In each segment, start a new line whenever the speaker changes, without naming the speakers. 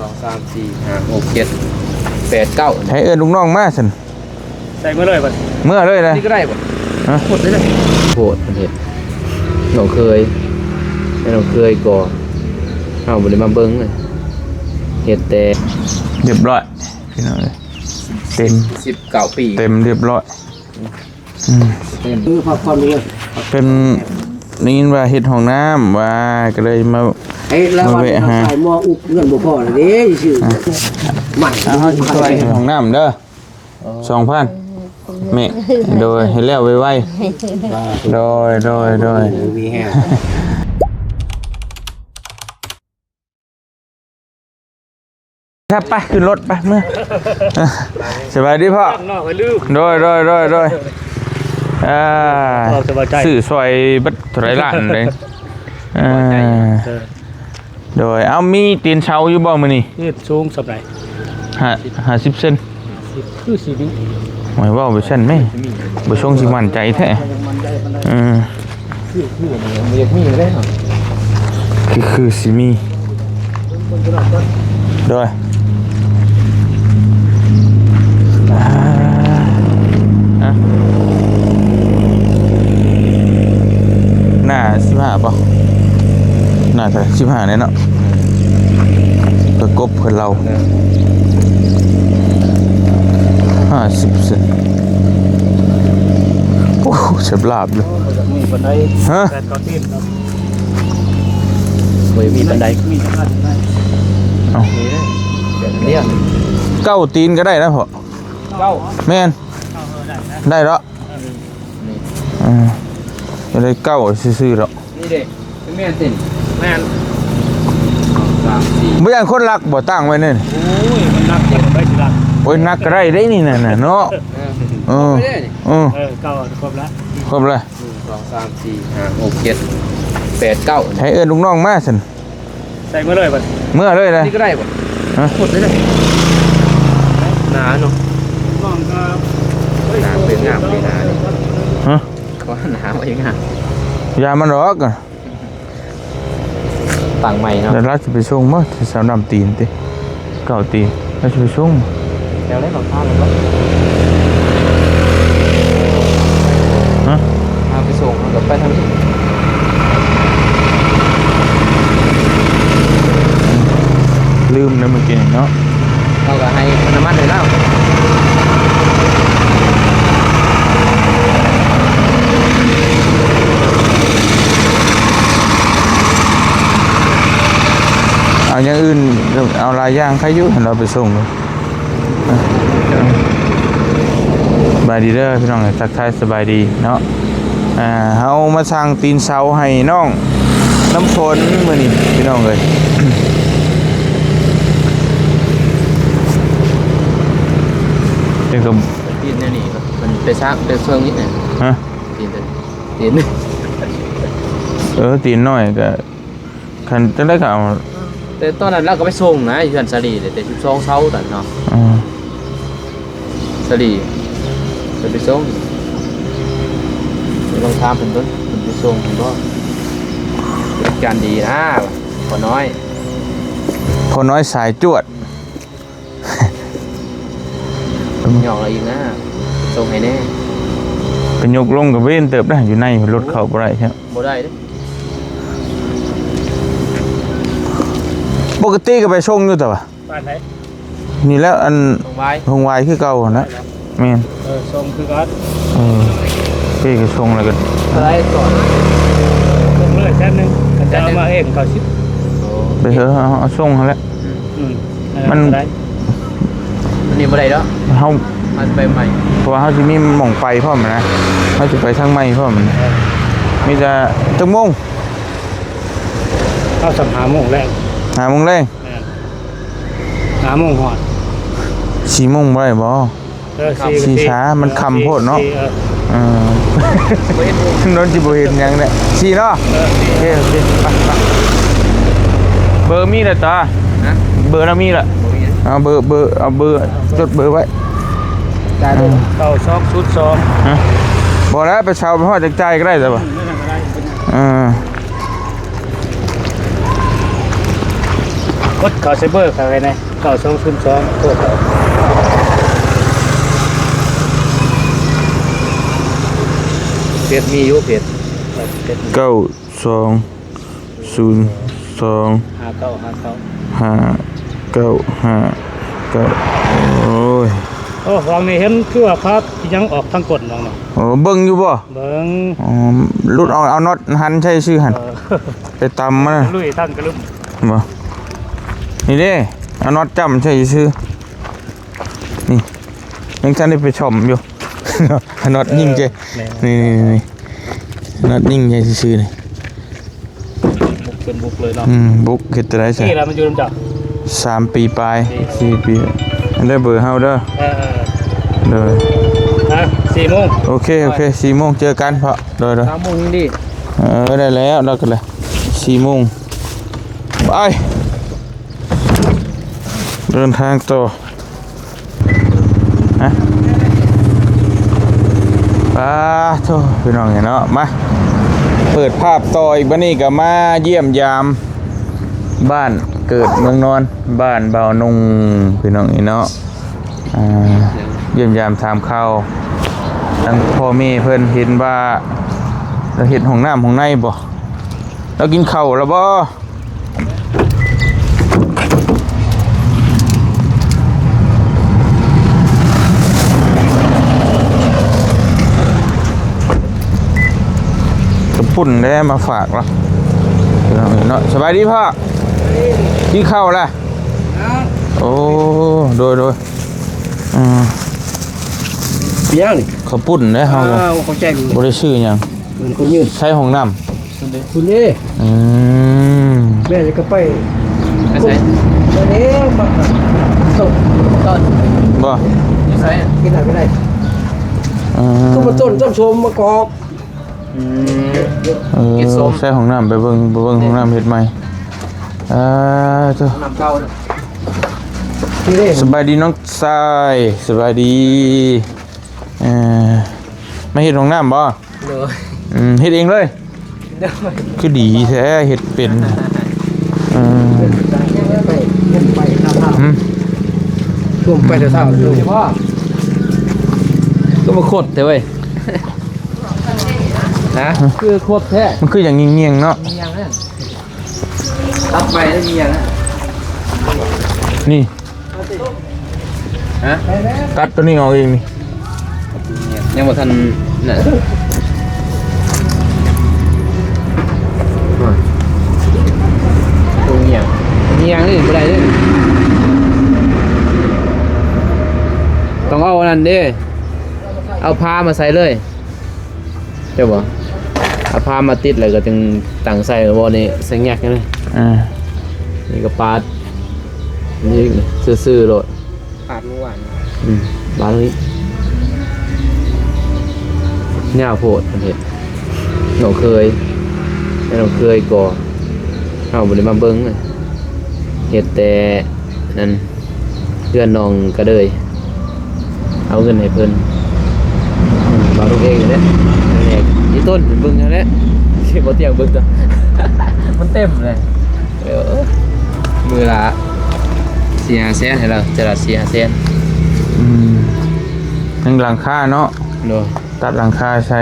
2 3 4 5 6 7 8 9
ให้เอิ้นลูกน้องมาซั่น
ใส่เมื่อเลยป่ะ
เมื่อเลยนะ
นี่ก็ได้ป่ะ
ฮะ
หมดเลยนะโหดมันเห็ดเราเคยให้เราเคยก่อนเอาบริมาเบิ้งเลยเห็ดแต่
เรียบร้อยพี่น้องเอ้ยเต็ม
19 ปี
เต็มเรียบร้อย
เต็ม
คือพักผ่อนเลย
เป็นนี่ว่าเฮ็ดห้องน้ำว่าก็เลยมา
ไอ้แล้ววันนี้ใส่หม้ออุบเงินบ่พอเลยเด้ชื่อใหม่
เอาเฮาสิช่วยเฮ็ดห้องน้ำเด้อ 2,000แม่โดยให้แล้วไวๆโดย
มีแห้ง
ครับไปขึ้นรถไปเมื่อสบายดีพ่อ
ข้างนอกไปลืม
โดย
สบายใจ
สื่อซอยบัดเท่าไหรล้านเลยโดยเอามีตีนเช้าอยู่บ่มื้อนี้
ยืดสูงสับไหน
50เซน
คือสีนี้
หมายว่าบ่ซั่นแม่บ่ชงสิมั่นใจแท้
เรียกมีได้เหรอ
คือสิมีโดยหน้า15ป่ะหน้าเท่าไหร่15เนี่ยเนาะประกบเพื่อนเรา50เซนโอ้เจ็บลาบเลย
มีบันได
ฮะ
แปดก้อนตีนครับ
เคยมีบันได
มีบันได
เอา
เนี่ย
เก้าตีนก็ได้นะพ่อ
เก้า
แม่นได้แล้วจะได้เก้าซื่อๆแล้ว
นี่เด็กเป็นแม่นติ่น
แม่น
3 4
ไม่อยากคนรักบ่ตั้งไว้เนี่ย
โอ้ยมันนักเด็กไปสิละ
โอ้ยนักก็ได้ได้นี่น่ะเนาะเออ
ไม่ได้นี่
เก่าครบแล้ว
ครบเลย
1 2 3 4 5 6 7 8 9
ให้เอิ้นลูกน้องมาซั่น
ใส่เมื่อเลยป่ะ
เมื่อเลยนะ
นี่ก็ได้ป่ะ
ฮะ
หมดเลยนะหนาเนาะ
น้องก็
หนาเป็นงามเป็นหนานี่
ฮะ
เขาว่าหนาไว้งาม
ยามันรอกอะ
ต่างใหม่เนาะ
เดี๋ยวเราจะไปส่งบ่ที่สาวน้ำตีนติเก้าตีนเราจะไปส่ง
แล้วได้หลังคาเลยปะ
ฮะ
พาไปส่งแล้วก็ไปทางนี้
ลืมนะเมื่อกี้เนาะ
เราก็ให้น้ำมันเลยแล้ว
เอาอย่างอื่นเอาลายย่างใครอยู่ให้เราไปส่งเลยสบายดีเด้อพี่น้องทักทายสบายดีเนาะเฮามาสร้างตีนเสาให้น้องน้ำฝนมื้อนี้พี่น้องเอ้ยเดี๋ยวก็
ตีนเนี่ยนี่มันไปซักเป็นเฟืองนิดหน่อย
ฮะ
ตีนตีน
ตีนน้อยก็คันจังได๋ก็เอา
แต่ตอนนั้นเราก็ไปส่งนะอยู่อันสลีแต่12เช้าตอนเนาะ สลีไปส่งลองทำเป็นต้นไปส่งผมก็การดีนะพอน้อย
พอน้อยสายจวด
หยอกอะไรอีกนะส่งให้แน่
เป็นยกลงกับเว้นเติบได้อยู่ในรถเข้าบ่ได้ครับ
บ่ได้เด้
ปกติก็ไปส่งอยู่แต่ว่า
บ้านไหน
นี่แล้วอัน
ส่งไว้
หงวายคือเก่าหั่นนะแม่น
ทรงคือกัด
พี่ก็ส่งแล้วก็
อะไรก่อน
ทรงเลยแค่นึงกันจะเอามาเองเขาชิด
ไปเถอะเอาส่งเขาแล้ว
อันนี้บ่ได้แล้ว
เฮา
มันไปใหม่
เพราะว่าเฮาสิมีหม่องไปพร้อมนะเฮาสิไปทางใหม่พร้อมนะมีแต่จักโมง
เข้าสัมหาโมงแรก
5โมงแรง
หาโมงหอด
4โมงบ่ได้บ่ สีช้ามันคำโพดเนาะ
บ่เฮ็ด
นนสิบ่เห็นหยังเนี่ยสิเนาะโอเคไปเบอร์มีแล้วตา
นะ
เบอร์น่ะมีละ
บ่มีนะ
เอาเบอร์เอาเบอร์จดเบอร์ไว้
ได้เด้อ
เข้าซอกชุดซอง
ฮะบ่แล้วไปเช่าไปฮอดจักใจก็ได้แต่ว่า
ไม่ทำอะไร
อ่า
กดเขาไซเบอร์เขาไงนะเก่า202โทษครับ
เพจมีอยู่เพจ
92025
5959
5959โอ้ย
โอ้วางนี่เห็นคือว่าพักยังออกทางกดน้องเนาะ
โอ้เบิ่งอยู่บ่
เบิ่ง
อ๋อรุดเอาน็อตหันใช่ชื่อหันไปตำมัน
ลุยท่านกระลุ่ม
บ่นี่เด้เอาน็อตจำใช่ชื่อนี่ยังท่านได้ไปชมอยู่ เอาน็อตยิงเจนี่น็อตยิงใช่ชื่อนี่
บุกเป็นบุกเลยเนาะ
บุกเฮ็ดได้ใช่
นี่เรามันอยู่ลำจับ
3 ปีปลาย4 ปีอันได้เบอร์เฮาเด้อเด้อ
4 โมง
โอเค4 โมงเจอกันเพาะเด้อ
3 โมงยังดี
ได้แล้วเรากันเลย4 โมงไปเดินทางต่อฮะป้าโธ่พี่น้องเนาะมาเปิดภาพต่ออีกบัดนี้ก็มาเยี่ยมยามบ้านเกิดเมืองนอนบ้านเบานุงพี่น้องเนาะเยี่ยมยามถามข่าวทั้งพ่อแม่เพิ่นเห็นว่าเราเห็นห้องน้ำห้องในบ่เรากินข้าวแล้วบ่กระปุ่นได้มาฝากแล้วเนาะสบายดีพ่อกินข้าวแล้วโอ้โดย
เปียงนี่
ข้าวปุ้นได้เฮาก็
เขาแจ้ง
บ่ได้ชื่อหยัง
เหมือนคนยืน
ใช้ห้องน้
คุณนี่
ำ
แม่จะก็ไป
ไปใส่
วันนี้มาต้น
บ่
ไปใส่
กินอะไรไม่ได้ก็มาต้นชมมากอก
กินส้ม
ใช้ห้องน้ำไปเบิ่งห้องน้ำเฮ็ดใหม่เจ้า
น้ำเก่า
ที่นี่
สบายดีน้องทรายสบายดีมาเฮ็ดห้องน้ำบ่
เลย
เฮ็ดเองเลยคือดีแท้เฮ็ดเป็น
ไปท่าท่วมไปเดี๋ยวท่าดูพ่อ
ก็มาโคตรเถอะเว้ยนะคือโคตรแท้
มันคืออย่างเงียงๆเนาะ
มีอย่างนั้นรับไปแล้วมีอย่างนั้น
นี่
ฮะ
ตัดตัวนี้ออกเองนี่
ยังบ่ทันน่ะตรงนี้อย่างนี้บ่ได้เด้ต้องเอาอันนั้นเด้เอาผ้ามาใส่เลยเจ้าบ่เอาผ้ามาติดเลยก็จึงตั้งใส่บ่นี่ใส่แงกเลยนี่ก็ปาดนี่ซื่อๆโลด
ปาดเมื่อวาน
บาลนี้เนี่ยโพดมันเห็ดหนูเคยก่อเอาบริมาเบิ้งเลยเห็ดแต่นั่นเพื่อนน้องก็เลยเอาเงินให้เพิ่นบาลูกเองอยู่เนี่ยนี่ยี่ต้นเบิ้งแล้วเชี่ยบ่เตียงเบิ้งจ้ะ มันเต็มเลยมือละ4-5 แสนให้เราจะละ4-5 แสน
ยังหลังคาเนาะ
โด
ตัดหลังคาใช้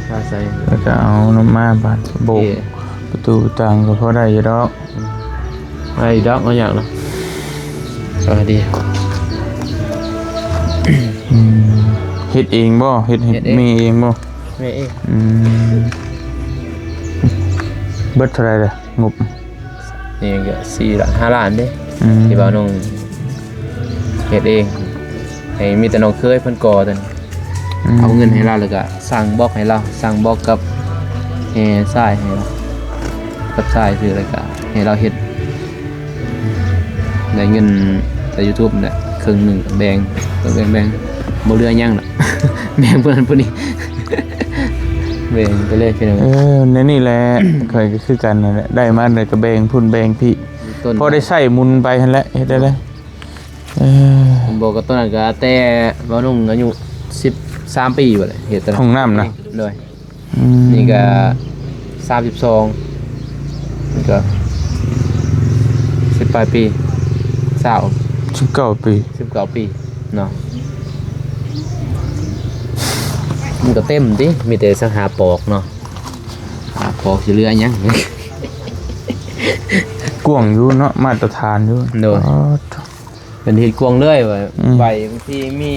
ค่าใส่
แล้วก็เอาน้ำมาบาดโบกประตูต่างก็พอได้อยู่ดอก
ไอ้ดอกเอาอย่างเนาะดี
เฮ็ดเองบ่เฮ็ดมีเองบ่
ไม่เอง
เบิดเท่าไหร่ล่ะงบ
นี่ก็4-5 ล้านเด้ที่บ่าวน้องเฮ็ดเองให้มีแต่น้องเคยเพิ่นก่อแต่เอาเงินให้เราแล้วก็สั่งบล็อกให้เราสั่งบล็อกกับทรายให้เรากับทรายคือแล้วก็ให้เราเฮ็ดได้เงินจาก YouTube น่ะครึ่งหนึงแบ่งบ่เหลือหยังน่ะ แบ่งเพิ่นผู้นี้ แบ่งไปเลยพี่น้อง
ในนี่แหละ เคยก็คือกันนั่นแหละได้มาเลยก็แบ่งพุ่นแบ่งพี่พอได้ใช้หมุนไปหั่นแหละเฮ็ดได้เลย
ผมบอกกับต้นนั้นก็แต่บ่าวน้องอายุ13 ปีบ่เลยเฮ็ดแต่
ห้องน้ำนะ
เลยนี่ก็32นี่ก็ ปลายปีสาว
19 ปี
19 ปีเนาะมันก็เต็มดิมีแต่สังหาปอกเนาะหาปอกสิเหลือหยัง
กวางอยู่เนาะมาตรฐานอยู่
โดย
อ๋อ
เป็นเฮ็ดกวงเรื่อยว่า
อืม
ใบบางทีมี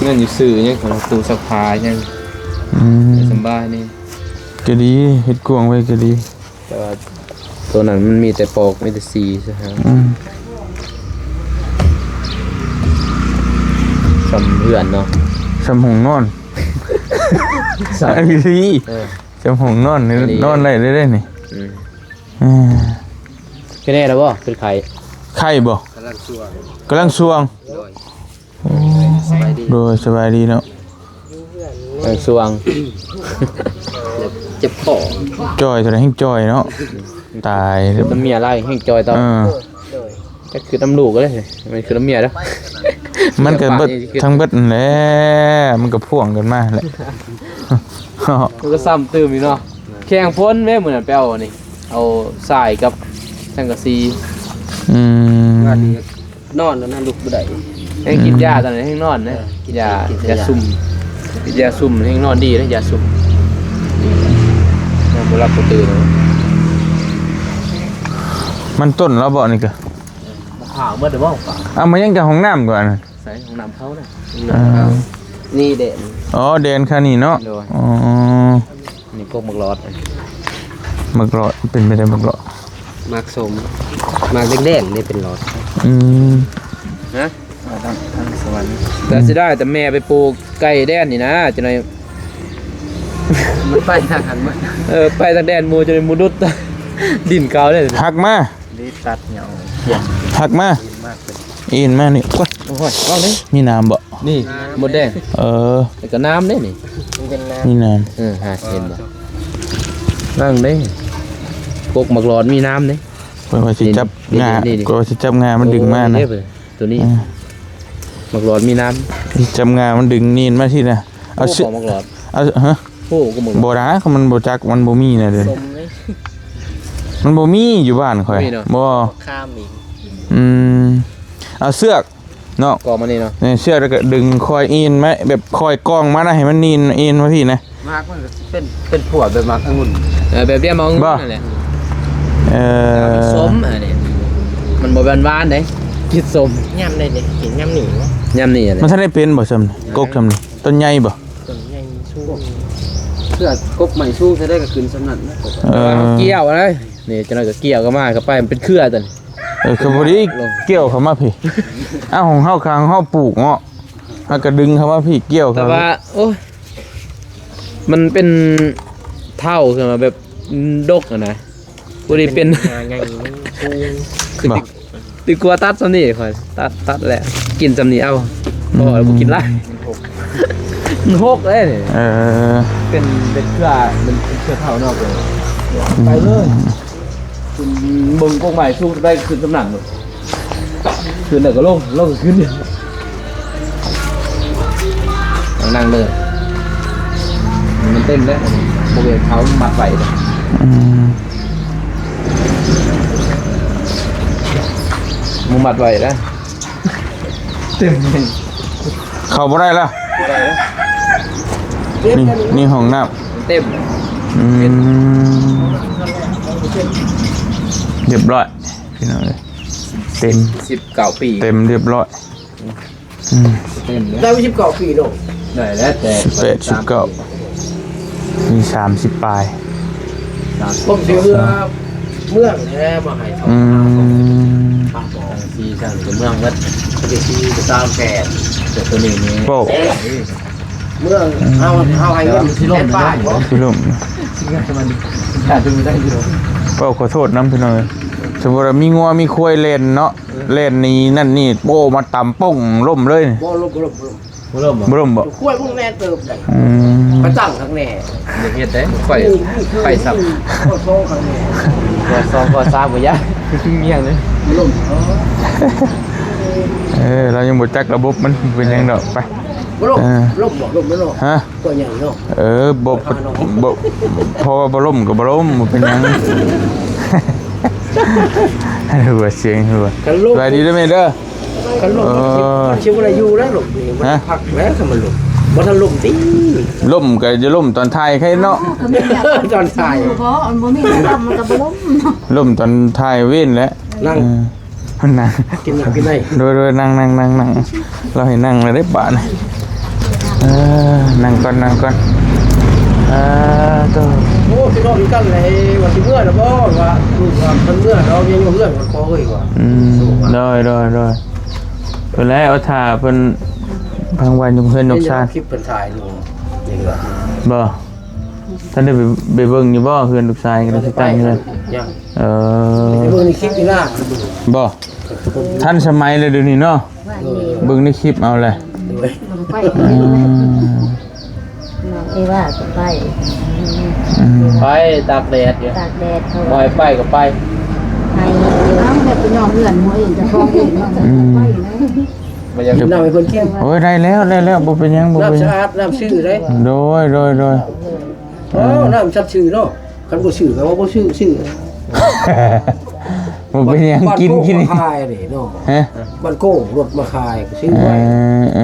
เงินอยู่ซื้อหยังของตู้ซักผ้าหยัง สำบายนี่
ก็ดีเฮ็ดกวางไว้ก็ดี
แต่ว่าตัวนั้นมันมีแต่ปอกมีแต่สีใช่ไหม
อืม
สำเพื่อนเนาะ
สำหงนอน
สำ
อันนี้สิ
เออ
สำหงนอนนี่
อันนี้
นอนได้ได้นี่
อืม
อืม
แค่นี้แล้วบ่เป็นไข่
ไข่บ่
กำลังชั่ว
กำลังสวง
โดย
โอ้
สบายดี
โดยสบายดีเนาะ
สวง
เจ็บคอ
จอยตัวไหนให้จอยเนาะตายเด้อ
น้ำเมียไล่แห้งจอยต่อ
เออ
ก็คือน้ำลูกก็เลยมันคือน้ำเมียแล้ว
มันก็เบิดทั้งเบิดนั่นแหละมันก็พ่วงกันมาแหละ
มันก็ซ้ำตื้มอยู่เนาะแข่งพ้นแม่เหมือนไปเอานี่เอาทรายกับสังกะสี
อืม
ว่าดีนอนแล้วนั่นลุกบ่ได้
ให้กินยาตอนนั้นให้นอนนะกินยา
กิน
ยาซุ่มกินยาซุ่มให้นอนดีนะยาซุ่มนอนบ่หลับบ่ตื่น
มันต้นแล้วบ่นี่ก็
ข่าวเมื่อเดือนบ่ข่าว
เอามายังกับห้องน้ำก่อน
ใส่ของน้ำเขาน่ะ
อ่า
นี่เด่น
อ๋อเดนค่านี่เนาะ
โดย
อ๋อ
นี่พวกมักรอด
มักรอดเป็นไปได้มักรอด
มากสมมากแดงๆนี่เป็นหลอด
อืม
ฮะทางสวรรค์แต่สิได้แต่แม่ไปปลูกไก่แดนนี่นะจะหน่อย
มันไปทางหันมา
ไปทางแดนหมูจะได้หมูดุด ดินเก่าเลย
หักมา
ดีตัดเหนียว
หักมา
มากเลย
อินมานี่กด
โอ้ยเอานี่
มีน้ำบ่
นี่หมดแดง
เออ
แล้วก็น้ำเด้นี่
มันเป็นน้
มีน้
หาเห็นบ่นั่งเด้พวกมักรอดมีน้ำเด้
ำเพื่อว่าสิจับ
นี่
งา
นี่นี่
ก็ว่าสิจับงามันดึงมานะ
โอ้ยเด้อตัวนี้
อ่า
มักรอดมีน้
สิจับงามันดึงนีนมาที่น่ะ
ำ
เอา
โอ้
เสื้อ
ของมักรอด
เอาฮะ
โอ้ก็มักรอด
บ่ได้เขามันบ่จักมันบ่มีน่ะเด้อ
ำสมเลย
มันบ่มีอยู่บ้านข่อย
บ่มีเนาะ
บ่
ข้ามอีก
อืมเอาเสือกเนาะ
กอมานี่เนาะ
เนี่ยเชือกแล้วก็ดึงคอยอินไหมแบบคอยกล้องมานะให้มันนีนอินมาพี่นะ
มากมันก็เป็นผัวแบบมากองุ่น
แบบเรียมอง
บ่
นั่นแหละ
เออ
ส้มอันนี้มันบ่หวานๆเด้คิดส้ม
ย่ำเลยเนี่ยกินย่ำหนีวะ
ยำนี่อัน
มัน
นี้
ท่านได้เป็นบ่ซำกกซำนี่ต้นใหญ่บ่
ต้นใหญ่สู้เพื่อกบใหม่สู้จะได้กับคืนสำนักนะกบ
เออ
เกี่ยวนะนี่จังได๋ก็เกี่ยวก็มาเข้าไปมันเป็นเครือตัวนี้
คือบ่ได้เกี่ยวเข้ามาพี่อ้าวของเฮาคางเฮาปลูกเงาะเฮาก็ดึงเข้ามาพี่เกี่ยว
แต่
เข้า
ว่าโอ้ยมันเป็นเท่าขึ้นมาแบบดกอะนะบ่ได้เป็น
ใหญ่มันสู้
คือติกลัวตัดซำนี่ค่อยตัดแหละกินซำนี่เอาบ่บ่กินละมันหกเลยนี่
เออ
เป็นเครือเป็นเครือเท่านอกเลยไปเลยคุณมึงพวกใหม่สู้ได้คืนสำนักเลยคืนเดี๋ยวก็ลงก็ขึ้นเดี๋ยวนั่งเลยมันเต็มแล้วโมเดลเขามัดไว้เลย
อืม
มึงมัดไว้แล้วเต็มเลย
เข้าบ่ได้ละนี่ห้องน้ำ
เต็ม
อืมเรียบร้อยพี่น้องเอ้ยเต็ม
19 ปี
เต็มเรียบร้อยอืม
เต็มเลย
ได้วิชิบเก่าปีเนาะ
ได้แล้วแต่
18 19มี30ปลาย
ผมเสียเมืองแท้มาให้เขา
อืม
ซีสั่งจะเมืองวัด
เด็กที่จะตามแฝด
แต่ตัวนี้นี่
โป้
เมืองเอาให้เงินที่ร่มป้ายบ่
พี่ลุง
มันขาดไม่ได้อยู่
เป้าขอโทษน้ำพี่น้องสมมติว่ามีงัวมีควายเล่นเนาะเล่นนี่นั่นนี่โป้มาต่ำป้งล่มเลย
บ่ลบ
บ่ล่ม
บ่ล่มบ่
คุ้วยพวกแน่เติบได้
อืม
กระจังทั้งแน่
เด็กเฮ็ดได้ไฟสับ
ก็โซ่ข้างแน่
ก็2ก็3บ่ยะเมียงเลย
ล่ม
เรายังบ่จักระบบมันเป็นยังดอกไป
ล่มล่มบ่ล่มไม่ล่ม
ฮะ
ตัวใหญ่เนาะ
บ่บ่เพราะว่าบ่ล่มก็บ่ล่มบ่เป็นหยัง
จ
หัวเสียงหัว
กันลูก
สวัสดีด้วยแม่เด้อ
กันลูกมันชิวอะไรอยู่แล้วลูกนี่มันพักแล้วทำมันลูกบ่ทันลุ่มติ
ล่มก็จะล่มตอนท้ายใครเนาะ
ตอนถ่าย
เพราะมันบ่มีลมมันก็บ่ล้ม
ล่มตอนท้ายเว้นแล้ว
นั่ง
นั่ง
กินน้ำกินได้
โดยนั่งเราให้นั่งเลยได้ป่ะนะนั่งก่อนตัว
โอ้พี่น้องมีกันเลยว่าสิเมื่อนะบ่ว่าลูกว่ามันเมื่อเรายังอยู่เรื่องมันพอเอ้ยว่า
โดยเพิ่นแล้วเอาถ่าเพิ่นพังวันยงเพิ่นนกชา
คลิปเป็นถ่ายอยู่นี่ว่า
บ่ท่านได้ไปเบิ่งอยู่บ่เพื่อนลูกชายกันสิตั้งเงิน
ยัง
เออ
เบิ่งในคลิปนี่ล่ะ
บ่ท่านสมัยเลยเดี๋ยวนี้เนาะ
ว่านี่
เบิ่งในคลิปเอาเลย
โดย
มันไป
อืม
น้องเอว่าก็ไป
ไปตากแดดอยู่
ตากแดดเขา
ปล่อยไปก็ไป
ให้น้องแบบเป็นน้องเพื่อนหัวเองจะฟ้องเองเนาะไปนะ
มันยัง
น้ำให้เพิ่นกิน
โอ้ยได้แล้วบ่เป็นหยังบ่เป็นห
น้ำ
ยั
สะ
ง
อาดน้ำชื่อได้
โดย
อ๋อน้ำชัดชื่อเนาะคันบ่ชื่อก็ว่าบ่ชื่อ
บ่เป็นหยังกิน
บ้าโมาคายนี่เนาะ
ฮะ
บ้านโก้รถมาคายก็ชื่อ
เอ
ไว้
อ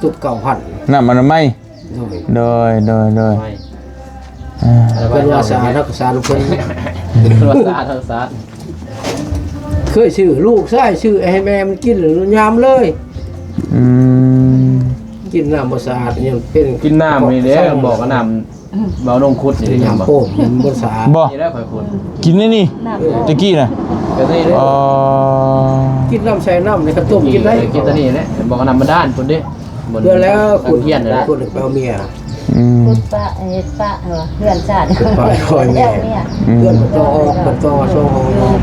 ตุด9,000
น้ำมันไม่
โดย
โดย
ไม่
เป็นว่าสะอาดนักสะอาดเพิ่น
รักษาทางศาสตร์
เคยชื่อลูกชายชื่อให้แม่มันกินหรือยามเลย
อืม
กินน้ำบ่สะอาดเนี่ยเป็น
กินน้ำนี่เด้บอกว่าน้ำเบานงคุดนี่
น้ำ
บ่
โป่งมันบ่สะอาด
บ่
นี่แล้วค่อยคุด
กินนี่ตะกี้น่ะ
ก็นี่เด้
อ๋อ
กินน้ำใส่น้ำในกระต้มกินได้
กินตัวนี้แหละบอกว่าน้ำมันด้านพุ่นเด้
เดือนแล้ว
คุ
คุณ
เฮียนเลย
คุณไปเอาเมีย
อืม
พุทธะเฮ็ดปะเพื่อนชาติ
ไปคอยแม่
เนี่ย
เพื่อนมันต่อออกมันต่อโซ่ห้องออก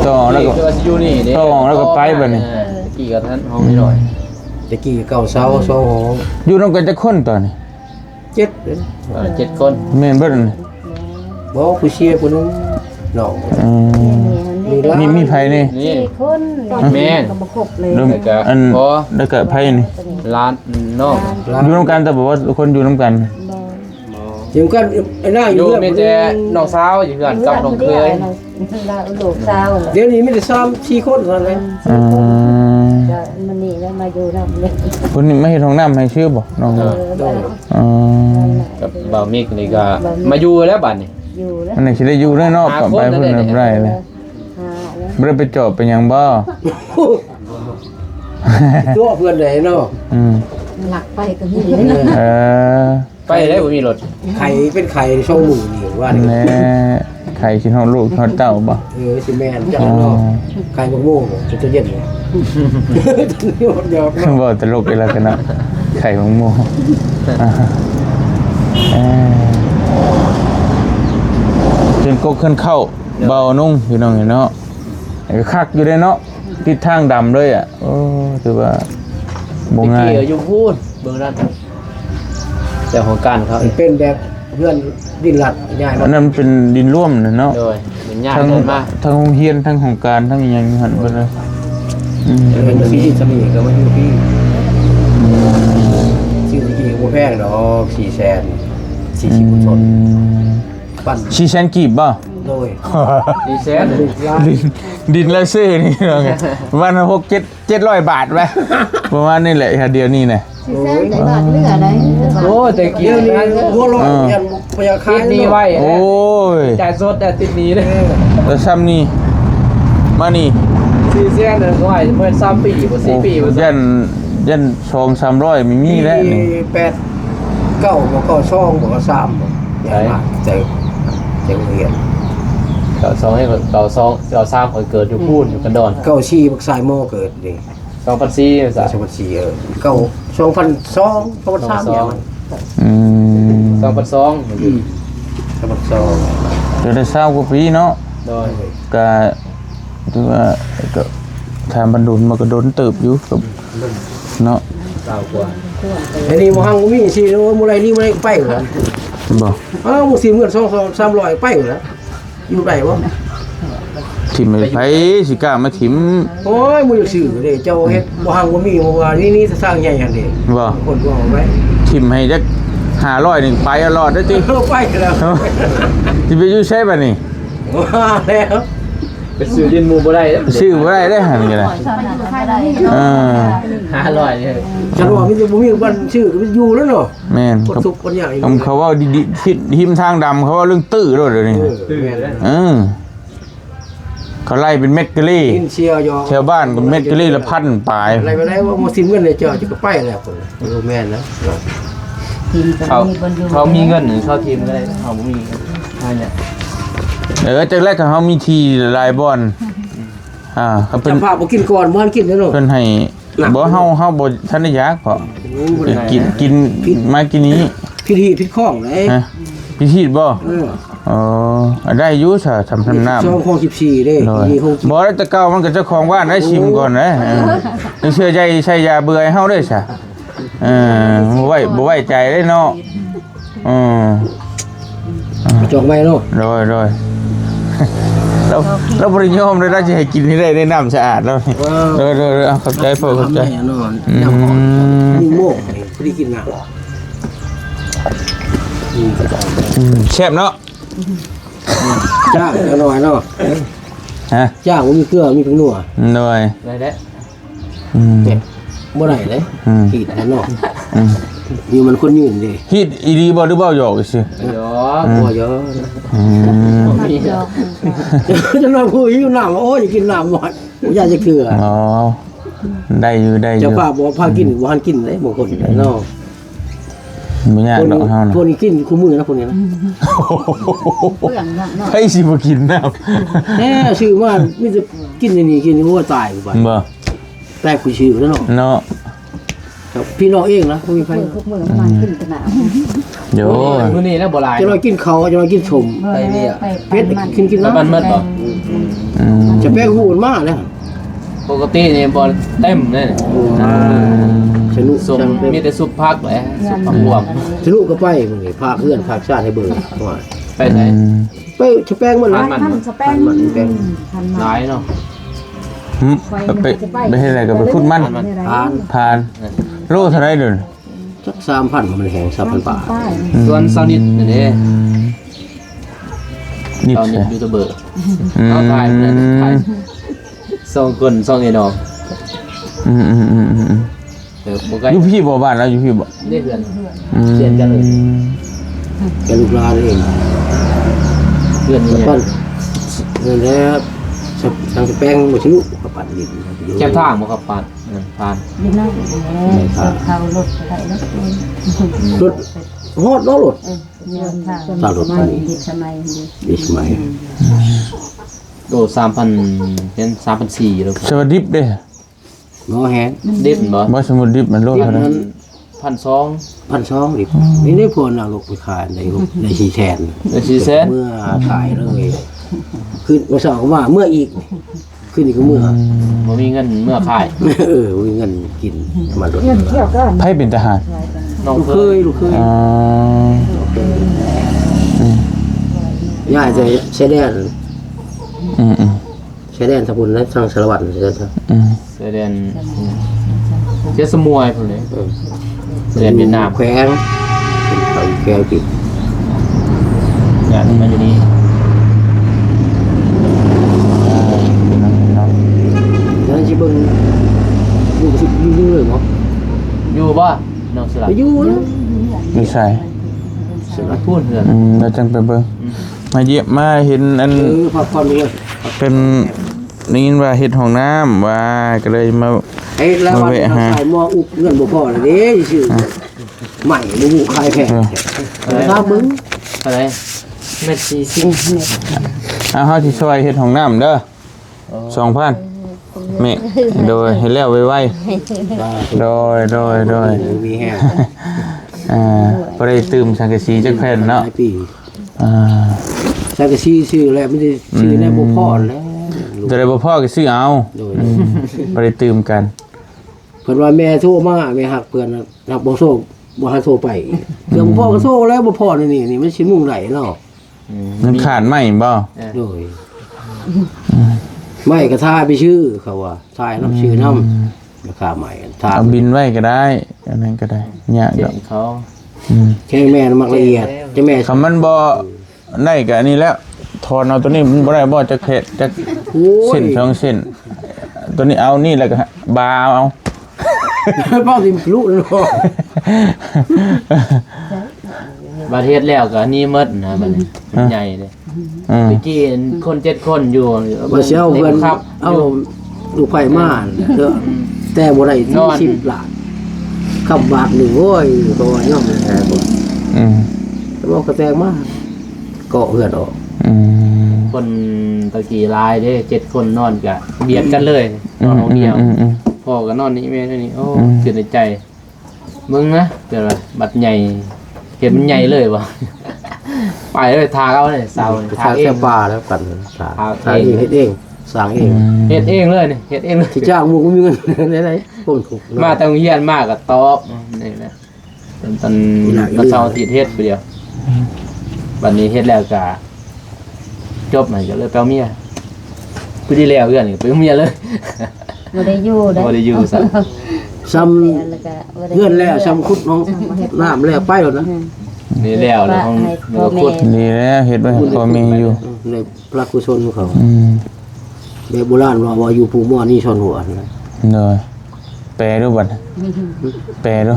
ต่อแล้วก็
นี่คือว่าสิอยู่นี่เด้
ต้องแล้วก็ไปบัดนี้
กี่กับท่านห้องนี้หน่อย
ตะกี้เก่าเสาโซ่ห้อง
อยู่นำกันจะคนตอนนี้
เจ็ด
7 คน
แม่นเบิดนี่
บอกผู้เชียร์คนนึงน้อง
อืมมีไผนี่
นี่
คน
แม่น
ก็บ่ครบเลย
รวมอันแล้วก็ไผนี่
ร้านน้อง
อยู่นำกันแต่บอกว่าคนอยู่นำกัน
ยังกันไอ้หน้าอ
อยู่ ยู่
เพื่อน
มีแต่น้องสาวอยู่กันกับน้องเคย
ลูกสาว
เดี๋ยวนี้ไม่ได้ซ้ำ4คนเท่านั้นเลย
อืม
มันนี่แล้วมาอยู่นำเลย
คนนี้ไม่เฮ็ดห้องน้ำให้ชื่อบ่น้องอ๋อ
กับบ่าวมิกนี่ก็มาอยู่แล้วบัดนี้
อยู่แล้ว
อันนี้สิได้อยู่ได้เนาะปรับไปเพิ่นบ่ได้เลยบ่ได้ไปจอบไปหยังบ่
ตัวเพื่อนเลยเนาะ
อืม
หลักไปก็มี
เออ
ไปได้บ่มีรถ
ไข่เป็นไข่ช่องหมูนี่ว่านี่
แน่ไข่ชิ้นของลูกของเต้าบ่
สิแม่นจังเนาะไข่โง่ๆจะเย็นเลยเดี๋ยว
บ่ตลกอีแล้วกันนะไข่ของโมจนกกขึ้นเข้าเบานุ่งพี่น้องเห็นเนาะก็คักอยู่ได้เนาะทิศทางดำเลยอ่ะโอ้ถือว่าบ่ง่าย
เกี่ยวอยู่พูดเบิ่งด้านแต่ของการเขา
มันเป็นแบบเพื่อนดินหลัดง่าย
อันนั้นมันเป็นดินร่วมน่ะเนาะ
โดยเป็นญาติ
ทั้ง
กันมา
ทั้งโรงเรียนทั้งของการทั้งอหยังหันไปเลยอืม
เป็นฟรีสมีก็มาอยู่ฟรีชื่อที่บ่แพงดอก440,000 40,000ชนปั้น
ชีแชนกีบบ่
โดย
ดีเซน
ดินละซื้อนี่เนาะวันละ6-700 บาทไปประมาณนี้แหละค่ะเดียวนี้น่ะ
สิแซ่บได้บาทเหลือได้
โอ้แต่
เดี๋
เกี่
ย
ยว ว
นี้
นี้
หัวร้อนยันพยาคา
ติ
ย
ดนี้ไว้
โอ้ย
จ่ายสดแต่ติดนี้เลย
แล้วซ้ำนี่มานี่
ซีเซียนเลยก็ให้เมื่อ3 ปีบ่4 ปีบ่
ยัน200-300ไม่มีแล้วนี่
8 9บ่ก็2บ่ก็3บ่ใหญ่มากใจเรียน
เก่า2ให้เก่า2เก่า3คนเกิดอยู่พูดอยู่กันดอน
เก้าชีบักสายโมเกิดนี่
2004ภาษา
2004เก้า2002 2003อย่างมัน
อืม
2002มันอยู่
2002
เดี๋ยวได้เศร้ากว่าปีเนาะ
โดย
ก็ถือว่าก็ทางบรรดุนมันก็โดนตืบอยู่กับเนาะ
9กว่า
อันนี้บ่ฮังบ่มีสิมื้อใดนี่มื้อใดไปเหรอ
บ่
อ้าวบ่สิมื้อ200-300ไปเหรออยู่ได้บ่
ถิ่มไปไผสิกล้ามาถิ่ม
โอ้ยมื้อซื้อเด้เจ้าเฮ็ดบ่ฮังบ่มีบ่ว่านี่สร้างใหญ่หั่นเด้
บ่
คนว่าไว้
ถิ่มให้จัก500นึงไปตลอดเด้อติ
ไปแล้ว
สิไปอยู่ใช้บัดนี้
ว่าแล้ว
ไปซื้อดินหมูบ่ได้แล้ว
ชื่อบ่ได้ได้หั่นก็ได้
สอนหาได้
500เนี่ย
ฉันว่ามันจะบ่มีวันชื่อก็อยู่แล้วเนาะ
แม่น
คนทุกคนอย่าง
เขาว่าดีๆทิศหิมทางดำเขาว่าเรื่องตื้อโลดเดี๋ยวนี้
ตื่นแล้ว
เขาไล่เป็นเม็ดกะลี่
กินเชียร์ยอ
แถวบ้านก็เม็ดกะลี่ละพันปลาย
อะไรไปได้ว่าบ่ซิมเงินเลยเจ้าจะก็ไปแล้วคนแม่นนะ
ทีมก็มีบนอยู่
เขามีเงินหรือเขาทีมก็ได้เขาบ่มีใช่เนี่ย
จากแรกเขามีทีหลายบอนเขาเป็น
จะพาบ่กินก่อนบ่ทันกินแล้วเนาะ
เพิ่นให้บ่เฮาบ่ทันได้อยากเพราะกินมากินนี้
พิษข้องเลย
ฮะพิธีบ่อ๋อได้อยู่ซะทำน้ำ
ช่องของ14เด้มีของ
บ่ได้แต่เก่ามันก็เจ้าของบ้านได้ชิมก่อนนะเชื่อใจใช้ยาเบื่อให้เฮาได้ซะบ่ไว้ใจได้เนาะ
จองไว้เนาะ
โดยเราบริยอมเลยเราจะให้กินให้ได้น้ำสะอาดแล้วโดยเข้าใจพ่อเข้าใจ
แน่นอนน้ำหอมมีโมกพอดีกินน้ำ
แซ่บเนาะ
จ้างหน่อยเนาะ
ฮะ
จ้างมีเกลือมีผงนัว
โดย
ได้แล้ว
บ่ได้เลยขีดเนาะ
Ừ.
อยู่มันคนยืนดิ
ฮิตอีดีบ่หรือบ่หยอกสิ
เดี๋ยว
บ่เยอะ
มี
จะนอนคุยอยู่น้ำโอ้ยกินน้ำหมดอยากจะเกลือ
อ๋อได้อยู่
เจ้าป้าบอกพากินบ่ทันกินเลยบางคนเนาะ
บ่ยากดอกเฮานะ
คนนี้กินคู่มือนะคนนี้นะ
เพื่อนเนาะ
ให้สิบ่กินน้
แน่ชื่อว่ามีแต่กินนี่กินหัวตายไป
ำบ่
แปลกกูชื่อแล้วเนาะ
เนาะ
พี่น้องเองนะบ่มีไผ
ทุกมื้อประมาณขึ้นขนาด
โย
มื้อนี้แล้วบ่หลาย
จะน้อยกินเขาจะน้อยกินชม
ไปนี่อ่ะ
เพชรกิน
แล้วมัน
น้ำ
มืดบ่
จะแป้งหูมันมากเลย
ปกตินี่บ่เต็มเลย
สนุก
ซุปมีแต่ซุปผักแหละซุปผักรวม
สนุกก็ไปมึงนี่พาเพื่อนพาชาติให้เบิ่งว่า
ไปไหน
ไปจะแป้งมัน
มัน
ท่านสแป้ง
หลายเนาะ
ไปให้อะไรกับไปพูดมัน
ทาน
โลเท่าไรเด้อ
สัก3,000มันแหง3,000บาท
ส่วนซาวนิดนี่เด้
นิด
ซาวนิ
ใช่
ดยูทูบเบอร์เอาถ่าย2คน2ไอ้น้องเดี๋ยวบ่ใกล้
อยู่พี่บ่บ้านแล้วอยู่พี่บ่
ได้เพื่อนเชียนกันเลย
แกลูกลาเอง
เพื่อนนี่
ปั้นเงินแล้วทางจะแป้งบ่สนุกกับปั่นดิน
แค่ทางบ่ครับผ่านผ่าน
นี่นั่งเขารถไปแล้ว
รถฮอดเนาะรถ
ตลอดมาดีสมัยดี
ดิสมัย
โด3,000เป็น3,400แล้ว
สวัสดีเด้อ
เนาะแฮง
ดิบบ่
บ่สมุดดิบมันโลเท่านั้น
1,200
1,200ดินี่ได้พวน่ะลูกไปขายในชีแทน
ได้400,000
เมื่อขายเลยคือมาสองว่าเมื่ออีกขึ้นอีกก็เมื่อ
บ่มีเงินเมื่อขาย
มีเงินกินมาด
เงินเที่ยวก็
ไผเป็นทหาร
น้อง
ลูก
เค
เค
ย
ยลูกเคย
อ๋อ
ย่าจะใช้แดน
อืม
ใช้แดนสกุลและทางสารวัตรใช่ไหม
เสเดนเจสมวยพุ่นเลยเสเดนเวียดนาม
แขวงเขาแขวงกิน
งานมันอยู่นี่
แล้วชิเบิ้งอยู่เลยมั้ง
อยู่บ่น้องสลัด
อยู่นะ
นิสัย
สลัด
พูดเพื่อน
เราจังไปเบิ่งมาเยี่ยมมาเห็นอัน
พักผ่อนด้วย
เป็นได้ยินว่าเฮ็ดห้องน้ำว่าก็เลยมา
ไอ้แล้ววันเราขายหม้ออุกเงินบ่พอเลยเด้ชื่อใหม่บุกขายแพงถ้ามึง
อะไรเม็ด40
เฮาสิช่วยเฮ็ดห้องน้ำเด้อ 2,000แม่โดยให้แล้วไวๆโดย
มีแห้ง
บ่ได้ตื่มสังกะสีจักแผ่นเนาะ
ปีสังกะสีชื่อแล้วไม่ได้ชื่อแล้วบ่พอแล้ว
จะได้บ่พอก็ซื้อเอา
โดย
บ่ได้ตื่มกัน
เพิ่นว่าแม่โทรมาแม่ฮักเพิ่นฮักบ่โทรบ่ฮักโทรไปเดี๋ยวพ่อก็โทรแล้วบ่พอนี่มันสิมุ่งไหลเนาะ
มันขาดไหมบ่
โดยไม่ก็ทาไปชื่อเขาว่าทายนำชื่อนำราคาใหม่ทา
เอาบินไว้ก็ได้อันนั้นก็ได้ยาก
เก่
ดอก
งเขา
แค่แม่มักละเอียดจะแม่
คำมันบ่ได้ก็อันนี้แล้ว ถอนเอาตัวนี้มันบ่ได้บ่จะเข็ดจะ
โอ้ย
เส้น2เส้นตัวนี้เอานี่แล้วก็บาเอา
บ้าสิรู้เนาะ
ประเทศแล้วก็นี่หมดนะบัดนี้ใหญ่เลย
อืม
เมื่อกี้คน7คนอยู่
บ่เสียเอาเพิ่น
ครับ
เอาลูกไฟมาเด้อแต่บ่ได้ที่10ล้านคำบาทนึงโอ้ยก็ว่ายอมแท้บ่
อืม
แต่ว่าก็แตกมาเกาะเหือดออก
อืม
คนตะกี้ลายเด้7คนนอนก็เบียดกันเลยนอนห้องเดียว
อืม
พ่อก็นอนนี่แม่นี่โอ้
อืม
เกิดในใจมึงนะเกิดว่าบัดใหญ่เห็นมันใหญ่เลยบ่ ไปเลยทาเอาเลยเสา
ไป
ทา
ทาง
เอ
แค่
ง
ป่าแล้วกันสา
ทางเอง
เฮ็ดเองสร้างเอง
เฮ็ดเองเลยนี่เฮ็ดเองเลย
ที่จ้างหมู่ก็มีเงิน ได้ๆผมถูก
มาแต่โรงเรียนมากก็ตอบนี่แหละตอนวันเสาร์อาทิตย์เฮ็ดไปเดียววันนี้เฮ็ดแล้วก็จบมันก็เลยไปเอาเมียผู้ที่แล้วเอื้อนนี่ไปเอาเมียเลย
บ่ได้อยู่ได้
บ่ได้อยู่ซะ
ซ้ำ
แล้วก็บ่ได้
เงื่อนแล้วซ้ำคุดน้องน้ำแล้วไปแล้วนะ
นี่แล้วแล้วห้องเนื้อขุด
ดีแล้วเฮ็ดไว้ให้พ่อแม่อยู่
ในพระกุศลของเขา
อืม
แบบโบราณว่าอยู่ภูม่อนี่ชอนหัวนะ
เลยแปลดูบัดแปลดู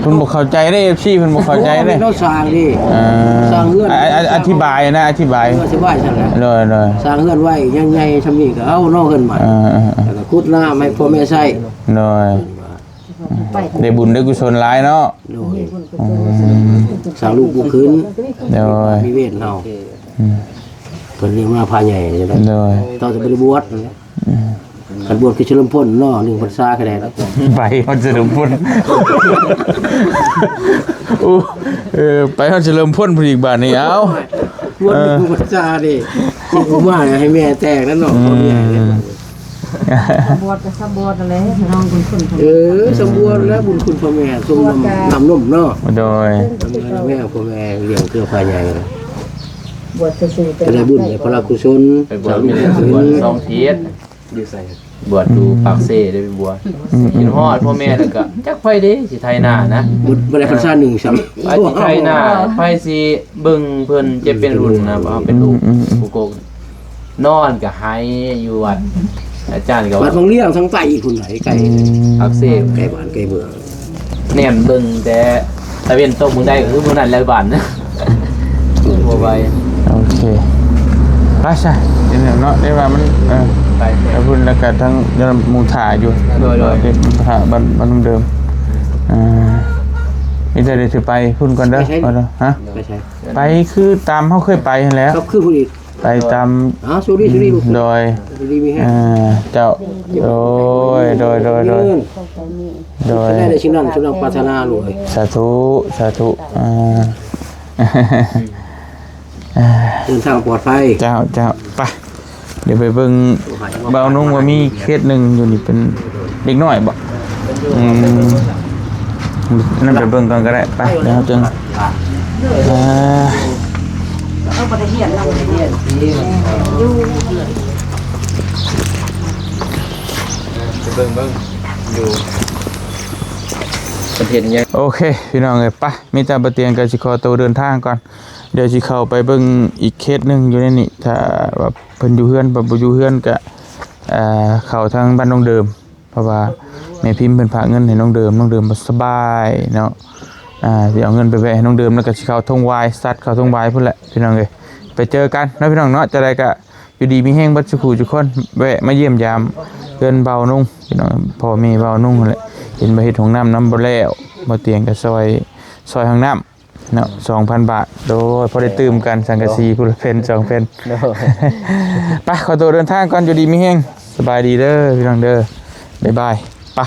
เพิ่นบ่เข้าใจได้ FC เพิ่นบ่เข้าใจได้
เราสร้างนี่
อ่า
สร้างเรือน
อธิบายนะอธิบาย
อธิบายซั่นแหละ
เลย
สร้างเรือนไว้ยังไงทำนี่ก็เอานอกเรือนใหม่ แล้วก็ขุดน้ำให้พ่อแม่ใช้
เลย
ไป
ได้บุญได้กุศลหลายเนาะ
โดยสร้างลูกบุญคืน
เลย
มีเวทเฮา
อืม
เพิ่นเรียกมาพาใหญ่จังได๋
เลย
ตอนจะไปบวชกันบวชคือเฉลิมพลเนาะ1พรรษาก็ได้แล้ว
ไปฮอดเฉลิมพลอู้ไปฮอดเฉลิมพลพุ่นอีกบาดนี้เอ้า
บวช1พรรษาดิที่ผมว่าให้แม่แตกนั่นเนาะพ่อแม่เนี่ย
บวชก็สบวชนั่นแหละน้องคุณคุณ
สมบูรณ์แล้วบุญคุณพ่อแม่สมน้ำนมเนาะ
โดย
แม่พ่อแม่เลี้ยงเครือพาใหญ่เลย
บวชซื่อๆ
จะได้บุญให้พระกุศล
ไปบวชมีบวช2ทิศอยู่ใส่บวชดูปากเซ่ได้ไปบวชกินฮอดพ่อแม่แล้วก็จักไฟเด้สิไทยหน้านะ
บุญบ่ได้พรรษา1ซ้ำ
ไปสิไทยหน้าไฟสิเบิ่งเพิ่นเจ็บเป็นรุ่นนะว่าเป็นลูกผู้โกกนอนก็หายอยู่วัดอาจารย์ก็
วั
ว่า
ดบางเลี้ยงทั้งไก่คุณไหนไก่
อักเสบ
ไก่บ้านไก่เมือง
แนมเบิ่งแต่ตะเวนตกมื้อใดก็คือมื้อนั้นแล้วบ้านนะบ่ไหว
โอเคไปซะเดี๋ยวเนาะได้ว่ามัน
ไป
แล้วพุ่นแล้วก็ทั้งยังมุงถ่ายอยู่
โดย
เป็นถ่าบ้านเดิมนี่จะได้ถือไปพุ่นก่อนเด้อเอาเด้อฮะ
ไม่ใช่
ไปคือตามเขาเคยไปนั่นแหล้ว
ครับคือผู้อีก
ไปตาม
สุริลูก
โดย
สุริมีแฮะ
เจ้าโดย
โดย
โดย
ได้ชิ้นนั้นชิ้นนั้นปรารถนาลูกเอ้ย
สาธุ
เดินทางปลอดภัย
เจ้าไปเดี๋ยวไปเบิ่งเบานุ่งว่ามีเคสหนึ่งอยู่นี่เป็นเด็กน้อยบ่นั่นไปเบิ่งก่อนก็ได้ไปเดี๋ยวเราจึง
เอาบ่ได้เฮียนเราบ่ได้เฮียนอยู่
เบิ่งอยู่ประเทศยัง
โอเคพี่น้องเอ้ยไปมีแต่บ่เตียงกับสิขอตัวเดินทางก่อนเดี๋ยวสิเข้าไปเบิ่งอีกเคสหนึงอยู่ในนี่ถ้าว่าเพิ่นอยู่เฮือนบ่อยู่เฮือนก็เข้าทางบ้านน้องเดิมเพราะว่าแม่พิมพ์เพิ่นฝากเงินให้น้องเดิมบ่สบายเนาะสิเอาเงินไปแวะให้น้องเดิมแล้วก็สิเข้าทงวายสัตว์เข้าทงวายพุ่นแหละพี่น้องเอ้ยไปเจอกันเนาะพี่น้องเนาะจะได้ก็อยู่ดีมีแฮงบัดสุขุทุกคนแวะมาเยี่ยมยามเพิ่นเบานุ่งพี่น้องพ่อแม่เบานุ่งนั่นแหละเห็นบ่เฮ็ดห้องน้ำบ่แล้วบ่เตียงก็ซอยห้องน้ำเนาะ 2,000 บาทโดยพอได้ตื่มกันสังกะสีพุ่นละเพิ่น2เพิ่นไปขอตัวเดินทางก่อนอยู่ดีมีแฮงสบายดีเด้อพี่น้องเด้อบ๊ายบายไป